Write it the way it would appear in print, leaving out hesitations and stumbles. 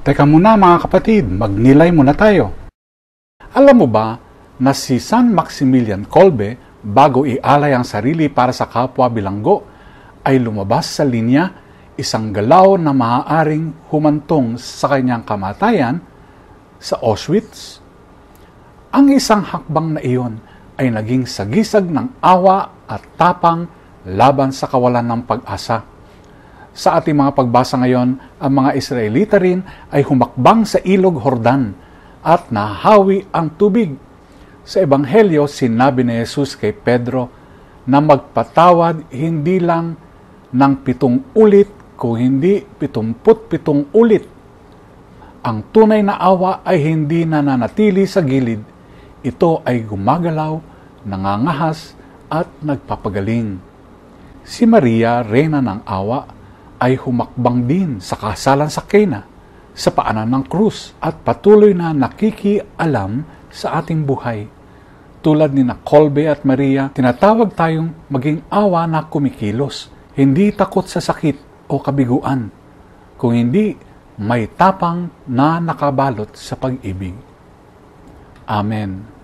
Teka muna mga kapatid, magnilay muna tayo. Alam mo ba na si San Maximilian Kolbe, bago ialay ang sarili para sa kapwa bilanggo, ay lumabas sa linya, isang galaw na maaaring humantong sa kanyang kamatayan sa Auschwitz? Ang isang hakbang na iyon ay naging sagisag ng awa at tapang laban sa kawalan ng pag-asa. Sa ating mga pagbasa ngayon, ang mga Israelita rin ay humakbang sa ilog Jordan at nahawi ang tubig. Sa Ebanghelyo, sinabi ni Jesus kay Pedro na magpatawad hindi lang ng 7 ulit, kung hindi 77 ulit. Ang tunay na awa ay hindi nananatili sa gilid. Ito ay gumagalaw, nangangahas at nagpapagaling. Si Maria, Reyna ng Awa, ay humakbang din sa kasalan sa Cana, sa paanan ng krus, at patuloy na nakikialam sa ating buhay. Tulad ni Kolbe at Maria, tinatawag tayong maging awa na kumikilos, hindi takot sa sakit o kabiguan, kung hindi may tapang na nakabalot sa pag-ibig. Amen.